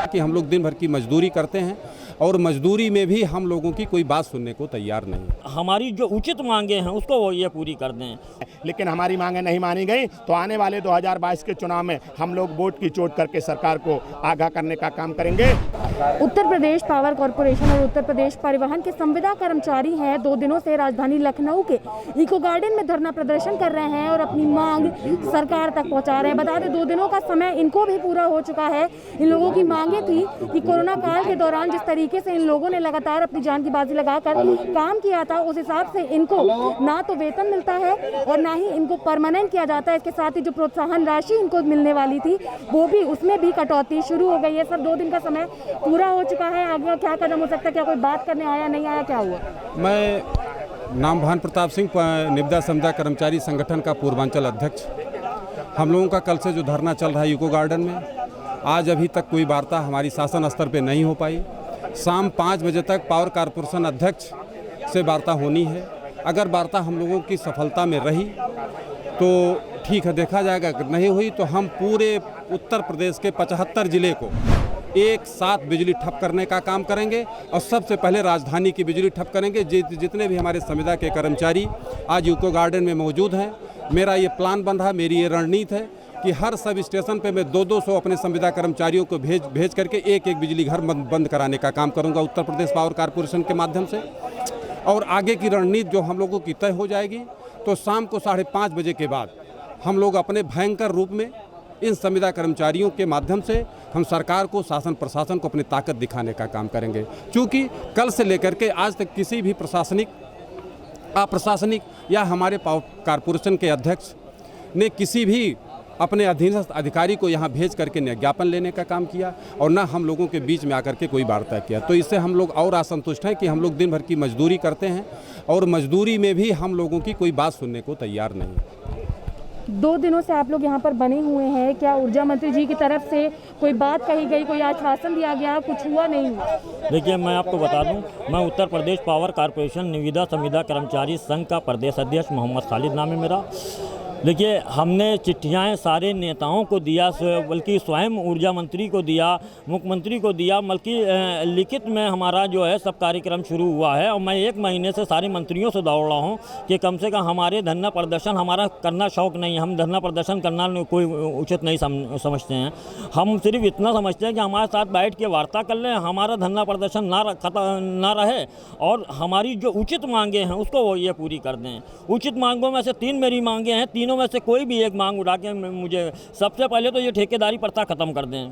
कि हम लोग दिन भर की मजदूरी करते हैं और मजदूरी में भी हम लोगों की कोई बात सुनने को तैयार नहीं। हमारी जो उचित मांगे हैं उसको वो ये पूरी कर दें, लेकिन हमारी मांगे नहीं मानी गई तो आने वाले 2022 के चुनाव में हम लोग वोट की चोट करके सरकार को आगाह करने का काम करेंगे। उत्तर प्रदेश पावर कॉरपोरेशन और उत्तर प्रदेश परिवहन के संविदा कर्मचारी हैं 2 दिनों से राजधानी लखनऊ के इको गार्डन में धरना प्रदर्शन कर रहे हैं और अपनी मांग सरकार तक पहुंचा रहे हैं। बता दें 2 दिनों का समय इनको भी पूरा हो चुका है। इन लोगों की मांगे थी कि कोरोना काल के दौरान जिस तरीके से इन लोगों ने लगातार अपनी जान की बाजी लगाकर काम किया था, उस हिसाब से इनको ना तो वेतन मिलता है और ना ही इनको परमानेंट किया जाता है। इसके साथ ही जो प्रोत्साहन राशि इनको मिलने वाली थी वो भी, उसमें भी कटौती शुरू हो गई है। सर 2 दिन का समय पूरा हो चुका है, आगे क्या कदम हो सकता है? क्या कोई बात करने आया, नहीं आया, क्या हुआ? मैं नाम भान प्रताप सिंह, निविदा संविदा कर्मचारी संगठन का पूर्वांचल अध्यक्ष। हम लोगों का कल से जो धरना चल रहा है इको गार्डन में, आज अभी तक कोई वार्ता हमारी शासन स्तर पे नहीं हो पाई। शाम 5 बजे तक पावर कॉरपोरेशन अध्यक्ष से वार्ता होनी है। अगर वार्ता हम लोगों की सफलता में रही तो ठीक है, देखा जाएगा। अगर नहीं हुई तो हम पूरे उत्तर प्रदेश के 75 जिले को एक साथ बिजली ठप करने का काम करेंगे और सबसे पहले राजधानी की बिजली ठप करेंगे। जितने भी हमारे संविदा के कर्मचारी आज इको गार्डन में मौजूद हैं, मेरा ये प्लान बन रहा, मेरी ये रणनीति है कि हर सब स्टेशन पे मैं 200 अपने संविदा कर्मचारियों को भेज करके एक बिजली घर बंद कराने का काम करूंगा उत्तर प्रदेश पावर कॉरपोरेशन के माध्यम से। और आगे की रणनीति जो हम लोगों की तय हो जाएगी तो शाम को 5:30 बजे के बाद हम लोग अपने भयंकर रूप में इन संविदा कर्मचारियों के माध्यम से हम सरकार को, शासन प्रशासन को अपनी ताकत दिखाने का काम करेंगे। क्योंकि कल से लेकर के आज तक किसी भी प्रशासनिक, अप्रशासनिक या हमारे पावर कॉरपोरेशन के अध्यक्ष ने किसी भी अपने अधीनस्थ अधिकारी को यहाँ भेज करके न ज्ञापन लेने का काम किया और न हम लोगों के बीच में आकर के कोई वार्ता किया। तो इससे हम लोग और असंतुष्ट हैं कि हम लोग दिन भर की मजदूरी करते हैं और मजदूरी में भी हम लोगों की कोई बात सुनने को तैयार नहीं। 2 दिनों से आप लोग यहाँ पर बने हुए हैं, क्या ऊर्जा मंत्री जी की तरफ से कोई बात कही गई, कोई आश्वासन दिया गया, कुछ हुआ नहीं हुआ? देखिए मैं आपको बता दूं, मैं उत्तर प्रदेश पावर कॉरपोरेशन निविदा संविदा कर्मचारी संघ का प्रदेश अध्यक्ष मोहम्मद खालिद नाम है मेरा। देखिए हमने चिट्ठियाँ सारे नेताओं को दिया, बल्कि स्वयं ऊर्जा मंत्री को दिया, मुख्यमंत्री को दिया, बल्कि लिखित में हमारा जो है सब कार्यक्रम शुरू हुआ है। और मैं 1 महीने से सारे मंत्रियों से दौड़ रहा हूँ कि कम से कम हमारे धरना प्रदर्शन, हमारा करना शौक़ नहीं है, हम धरना प्रदर्शन करना कोई उचित नहीं समझते हैं। हम सिर्फ इतना समझते हैं कि हमारे साथ बैठ के वार्ता कर लें, हमारा धरना प्रदर्शन ना रहे और हमारी जो उचित मांगे हैं उसको वो ये पूरी कर दें। उचित मांगों में से 3 मेरी मांगे हैं, तीनों में से कोई भी एक मांग उठा के मुझे, सबसे पहले तो ये ठेकेदारी प्रथा ख़त्म कर दें।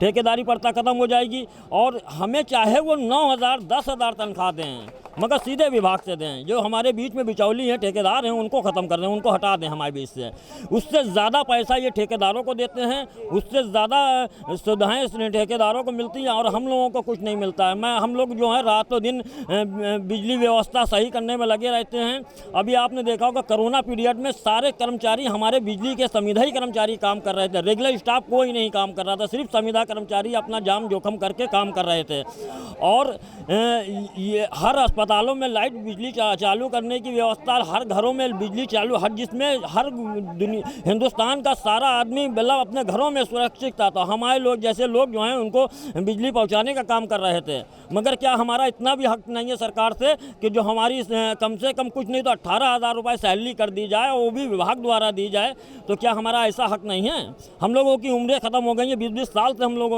ठेकेदारी प्रथा ख़त्म हो जाएगी और हमें चाहे वो 9,000 10,000 तनख्वाह दें, मगर सीधे विभाग से दें। जो हमारे बीच में बिचौली हैं, ठेकेदार हैं, उनको ख़त्म कर दें, उनको हटा दें हमारे बीच से। उससे ज़्यादा पैसा ये ठेकेदारों को देते हैं, उससे ज़्यादा सुविधाएँ ठेकेदारों को मिलती हैं और हम लोगों को कुछ नहीं मिलता है। हम लोग जो है रातों दिन बिजली व्यवस्था सही करने में लगे रहते हैं। अभी आपने देखा होगा कोरोना पीरियड में सारे कर्मचारी हमारे बिजली के संविदाई कर्मचारी काम कर रहे थे, रेगुलर स्टाफ कोई नहीं काम कर रहा था, सिर्फ संविदा कर्मचारी अपना जान जोखिम करके काम कर रहे थे। और ये हर अस्पतालों में लाइट बिजली चालू करने की व्यवस्था, हर घरों में बिजली चालू, हर जिसमें हर हिंदुस्तान का सारा आदमी मतलब अपने घरों में सुरक्षित था। तो हमारे लोग जैसे लोग जो हैं उनको बिजली पहुंचाने का काम कर रहे थे। मगर क्या हमारा इतना भी हक नहीं है सरकार से कि जो हमारी कम से कम कुछ नहीं तो 18,000 रुपये सैलरी कर दी जाए, वो भी विभाग द्वारा दी जाए? तो क्या हमारा ऐसा हक नहीं है? हम लोगों की उम्रें ख़त्म हो गई हैं, 20-20 साल से हम लोग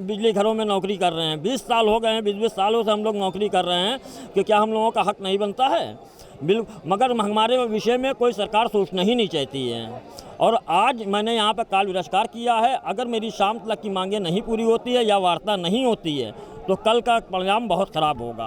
बिजली घरों में नौकरी कर रहे हैं, 20 साल हो गए हैं, 20-20 सालों से हम लोग नौकरी कर रहे हैं कि क्या हम लोगों का हक नहीं बनता है? बिल्कुल, मगर हमारे विषय में कोई सरकार सोचना ही नहीं चाहती है। और आज मैंने यहाँ पर काल विरस्कार किया है, अगर मेरी शाम तक की मांगें नहीं पूरी होती है या वार्ता नहीं होती है तो कल का परिणाम बहुत ख़राब होगा।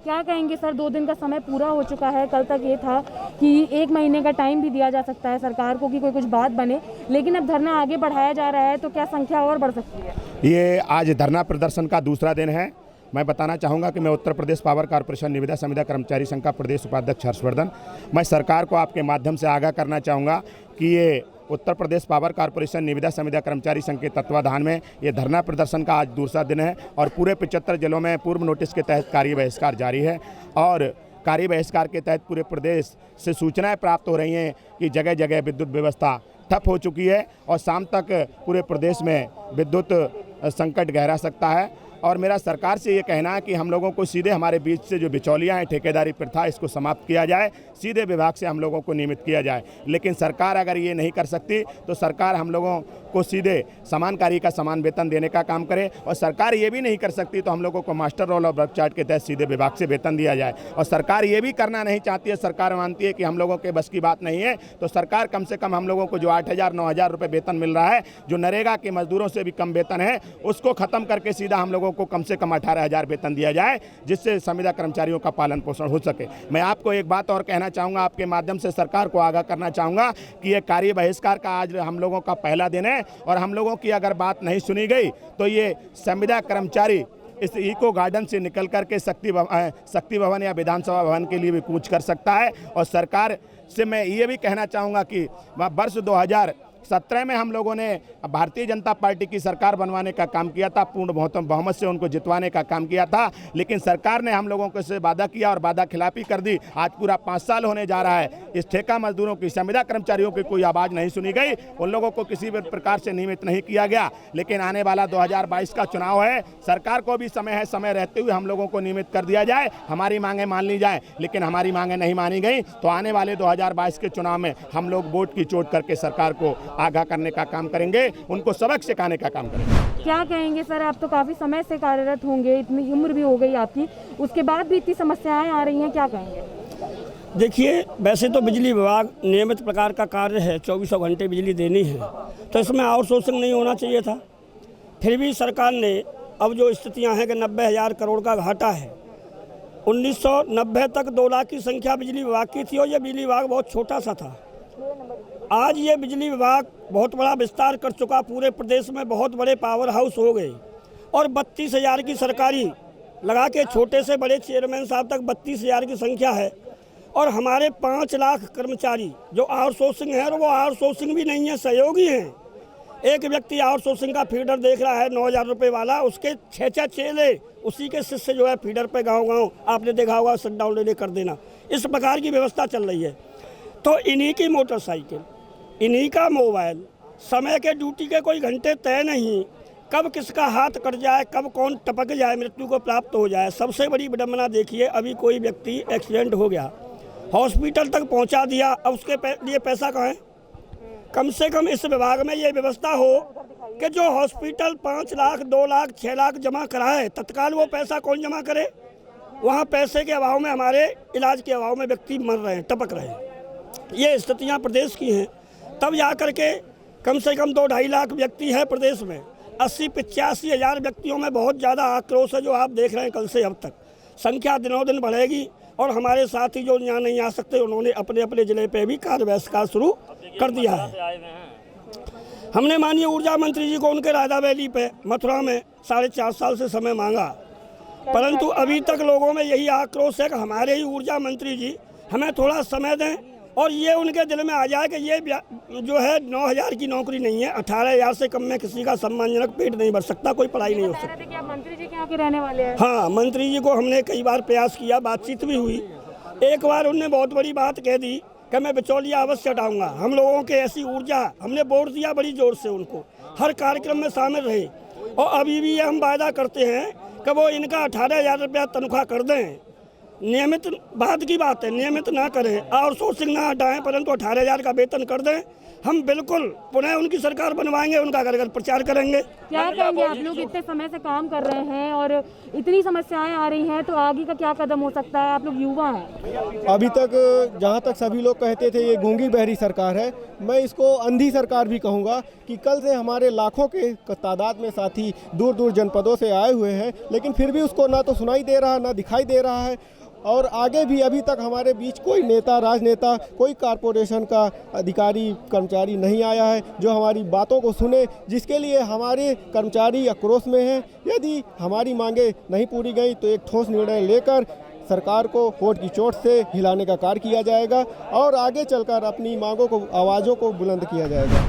क्या कहेंगे सर? 2 दिन का समय पूरा हो चुका है। कल तक ये था कि 1 महीने का टाइम भी दिया जा सकता है सरकार को कि कोई कुछ बात बने, लेकिन अब धरना आगे बढ़ाया जा रहा है, तो क्या संख्या और बढ़ सकती है? ये आज धरना प्रदर्शन का दूसरा दिन है। मैं बताना चाहूँगा कि मैं उत्तर प्रदेश पावर कॉरपोरेशन निविदा संविदा कर्मचारी संघ का प्रदेश उपाध्यक्ष हर्षवर्धन। मैं सरकार को आपके माध्यम से आगाह करना चाहूँगा कि ये उत्तर प्रदेश पावर कॉरपोरेशन निविदा संविदा कर्मचारी संघ के तत्वाधान में ये धरना प्रदर्शन का आज दूसरा दिन है और पूरे 75 जिलों में पूर्व नोटिस के तहत कार्य बहिष्कार जारी है। और कार्य बहिष्कार के तहत पूरे प्रदेश से सूचनाएं प्राप्त हो रही हैं कि जगह जगह विद्युत व्यवस्था ठप हो चुकी है और शाम तक पूरे प्रदेश में विद्युत संकट गहरा सकता है। और मेरा सरकार से ये कहना है कि हम लोगों को सीधे हमारे बीच से जो बिचौलियाँ हैं, ठेकेदारी प्रथा, इसको समाप्त किया जाए, सीधे विभाग से हम लोगों को नियमित किया जाए। लेकिन सरकार अगर ये नहीं कर सकती तो सरकार हम लोगों को सीधे समान कार्य का समान वेतन देने का काम करे, और सरकार ये भी नहीं कर सकती तो हम लोगों को मास्टर रोल और वर्क चार्ट के तहत सीधे विभाग से वेतन दिया जाए। और सरकार ये भी करना नहीं चाहती है, सरकार मानती है कि हम लोगों के बस की बात नहीं है, तो सरकार कम से कम हम लोगों को जो 8,000-9,000 रुपये वेतन मिल रहा है, जो नरेगा के मजदूरों से भी कम वेतन है, उसको खत्म करके सीधा हम लोगों को कम से कम 18,000 वेतन दिया जाए, जिससे संविदा कर्मचारियों का पालन पोषण हो सके। मैं आपको एक बात और कहना चाहूँगा, आपके माध्यम से सरकार को आगाह करना चाहूँगा कि ये कार्य बहिष्कार का आज हम लोगों का पहला दिन है, और हम लोगों की अगर बात नहीं सुनी गई तो ये संविदा कर्मचारी इस इको गार्डन से निकल करके शक्ति भवन या विधानसभा भवन के लिए भी कूच कर सकता है। और सरकार से मैं ये भी कहना चाहूँगा कि वर्ष 2017 में हम लोगों ने भारतीय जनता पार्टी की सरकार बनवाने का काम किया था, पूर्ण बहुमत से उनको जितवाने का काम किया था, लेकिन सरकार ने हम लोगों को से वादा किया और वादा खिलाफी कर दी। आज पूरा 5 साल होने जा रहा है, इस ठेका मजदूरों की, संविदा कर्मचारियों की कोई आवाज़ नहीं सुनी गई, उन लोगों को किसी भी प्रकार से नियमित नहीं किया गया। लेकिन आने वाला 2022 का चुनाव है, सरकार को भी समय है, समय रहते हुए हम लोगों को नियमित कर दिया जाए, हमारी मांगें मान ली जाए। लेकिन हमारी मांगें नहीं मानी गई तो आने वाले 2022 के चुनाव में हम लोग वोट की चोट करके सरकार को आगाह करने का काम करेंगे, उनको सबक सिखाने का काम करेंगे। क्या कहेंगे सर, आप तो काफ़ी समय से कार्यरत होंगे, इतनी उम्र भी हो गई आपकी, उसके बाद भी इतनी समस्याएं आ रही हैं, क्या कहेंगे? देखिए, वैसे तो बिजली विभाग नियमित प्रकार का कार्य है, 24 घंटे बिजली देनी है, तो इसमें आउटसोर्सिंग नहीं होना चाहिए था। फिर भी सरकार ने अब जो स्थितियां हैं कि 90,000 करोड़ का घाटा है, 1990 तक 2 लाख की संख्या बिजली विभाग की थी और यह बिजली विभाग बहुत छोटा सा था। आज ये बिजली विभाग बहुत बड़ा विस्तार कर चुका, पूरे प्रदेश में बहुत बड़े पावर हाउस हो गए, और 32,000 की सरकारी लगा के छोटे से बड़े चेयरमैन साहब तक 32,000 की संख्या है। और हमारे 5 लाख कर्मचारी जो आउटसोर्सिंग है, और वो आउटसोर्सिंग भी नहीं है, सहयोगी हैं। एक व्यक्ति आउटसोर्सिंग का फीडर देख रहा है 9,000 रुपये वाला, उसके 6 चेले, उसी के शिष्य जो है फीडर पे गाँव आपने देखा होगा शटडाउन ले कर देना, इस प्रकार की व्यवस्था चल रही है। तो इन्हीं की मोटरसाइकिल, इन्हीं का मोबाइल, समय के ड्यूटी के कोई घंटे तय नहीं, कब किसका हाथ कट जाए, कब कौन टपक जाए, मृत्यु को प्राप्त हो जाए। सबसे बड़ी विडंबना देखिए, अभी कोई व्यक्ति एक्सीडेंट हो गया, हॉस्पिटल तक पहुंचा दिया, अब उसके लिए पैसा कहाँ है? कम से कम इस विभाग में ये व्यवस्था हो कि जो हॉस्पिटल 5 लाख, 2 लाख, 6 लाख जमा कराए, तत्काल वो पैसा कौन जमा करे? वहाँ पैसे के अभाव में, हमारे इलाज के अभाव में व्यक्ति मर रहे हैं, टपक रहे हैं। ये स्थितियाँ प्रदेश की हैं। तब जा कर के कम से कम 2-2.5 लाख व्यक्ति है प्रदेश में, 80-85 हज़ार व्यक्तियों में बहुत ज़्यादा आक्रोश है जो आप देख रहे हैं कल से अब तक। संख्या दिनों दिन बढ़ेगी, और हमारे साथी जो यहाँ नहीं आ सकते, उन्होंने अपने अपने ज़िले पे भी कार्य बहिष्कार शुरू कर दिया है। हमने माननीय ऊर्जा मंत्री जी को उनके रायदा वैली पे मथुरा में 4.5 साल से समय मांगा, परंतु अभी तक लोगों में यही आक्रोश है कि हमारे ही ऊर्जा मंत्री जी हमें थोड़ा समय दें, और ये उनके दिल में आ जाए कि ये जो है 9,000 की नौकरी नहीं है, 18,000 से कम में किसी का सम्मानजनक पेट नहीं भर सकता, कोई पढ़ाई नहीं हो सकती। क्या मंत्री जी के यहाँ के रहने वाले हैं? हाँ, मंत्री जी को हमने कई बार प्रयास किया, बातचीत भी हुई। एक बार उनने बहुत बड़ी बात कह दी कि मैं बिचौलिया अवश्य हटाऊंगा। हम लोगों के ऐसी ऊर्जा, हमने वोट दिया बड़ी जोर से उनको, हर कार्यक्रम में शामिल रहे, और अभी भी ये हम वायदा करते हैं कि वो इनका 18,000 रुपया तनख्वाह कर दें। नियमित बाद की बात है, नियमित ना करें, आउटसोर्सिंग ना हटाएं, परंतु 18,000 का वेतन कर दें। हम बिल्कुल पुनः उनकी सरकार बनवाएंगे, उनका घर घर प्रचार करेंगे। क्या कहेंगे, आप लोग इतने समय से काम कर रहे हैं और इतनी समस्याएं आ रही हैं, तो आगे का क्या कदम हो सकता है? आप लोग युवा हैं। अभी तक जहां तक सभी लोग कहते थे ये गूंगी बहरी सरकार है, मैं इसको अंधी सरकार भी कहूंगा कि कल से हमारे लाखों के तादाद में साथी दूर दूर जनपदों से आए हुए हैं, लेकिन फिर भी उसको ना तो सुनाई दे रहा, ना दिखाई दे रहा है। और आगे भी अभी तक हमारे बीच कोई नेता, राजनेता, कोई कारपोरेशन का अधिकारी, कर्मचारी नहीं आया है जो हमारी बातों को सुने, जिसके लिए हमारे कर्मचारी आक्रोश में हैं। यदि हमारी मांगे नहीं पूरी गई तो एक ठोस निर्णय लेकर सरकार को वोट की चोट से हिलाने का कार्य किया जाएगा, और आगे चलकर अपनी मांगों को, आवाज़ों को बुलंद किया जाएगा।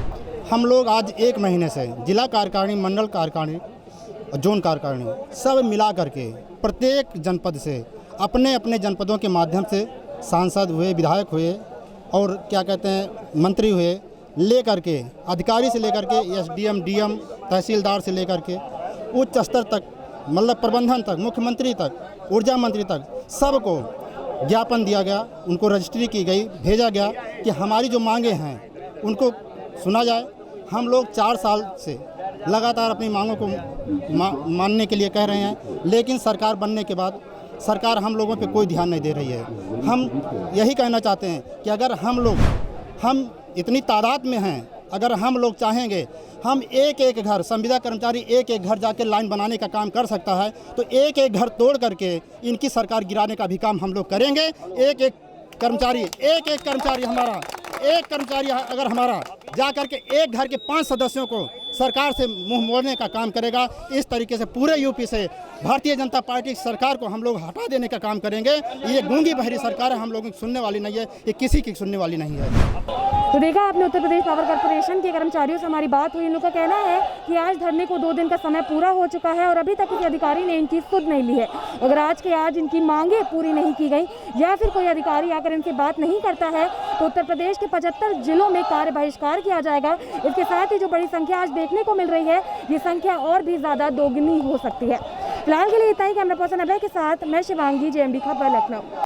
हम लोग आज 1 महीने से जिला कार्यकारिणी, मंडल कार्यकारिणी, जोन कार्यकारिणी सब मिला करके प्रत्येक जनपद से अपने अपने जनपदों के माध्यम से सांसद हुए, विधायक हुए, और क्या कहते हैं मंत्री हुए, ले करके अधिकारी से लेकर के SDM, DM, तहसीलदार से लेकर के उच्च स्तर तक, मतलब प्रबंधन तक, मुख्यमंत्री तक, ऊर्जा मंत्री तक, सबको ज्ञापन दिया गया, उनको रजिस्ट्री की गई, भेजा गया कि हमारी जो मांगे हैं उनको सुना जाए। हम लोग 4 साल से लगातार अपनी मांगों को मानने के लिए कह रहे हैं, लेकिन सरकार बनने के बाद सरकार हम लोगों पे कोई ध्यान नहीं दे रही है। हम यही कहना चाहते हैं कि अगर हम इतनी तादाद में हैं, अगर हम लोग चाहेंगे, हम एक एक घर, संविदा कर्मचारी एक एक घर जाकर लाइन बनाने का काम कर सकता है, तो एक एक घर तोड़ करके इनकी सरकार गिराने का भी काम हम लोग करेंगे। एक एक कर्मचारी अगर हमारा जा करके एक घर के 5 सदस्यों को सरकार से मुंह मोड़ने का काम करेगा, इस तरीके से पूरे यूपी से भारतीय जनता पार्टी की सरकार को हम लोग हटा देने का काम करेंगे। ये गूंगी बहरी सरकार है, हम लोगों की सुनने वाली नहीं है, ये किसी की सुनने वाली नहीं है। तो देखा आपने, उत्तर प्रदेश पावर कॉर्पोरेशन के कर्मचारियों से हमारी बात हुई। इन लोगों का कहना है कि आज धरने को 2 दिन का समय पूरा हो चुका है और अभी तक किसी अधिकारी ने इनकी सुध नहीं ली है। अगर आज के आज इनकी मांगे पूरी नहीं की गई या फिर कोई अधिकारी आकर इनसे बात नहीं करता है तो उत्तर प्रदेश के 75 जिलों में कार्य बहिष्कार किया जाएगा। इसके साथ ही जो बड़ी संख्या आज देखने को मिल रही है, ये संख्या और भी ज़्यादा दोगुनी हो सकती है। फिलहाल के लिए इतना ही। कैमरा पर्सन अभय के साथ मैं शिवांगी, JMB खबर, लखनऊ।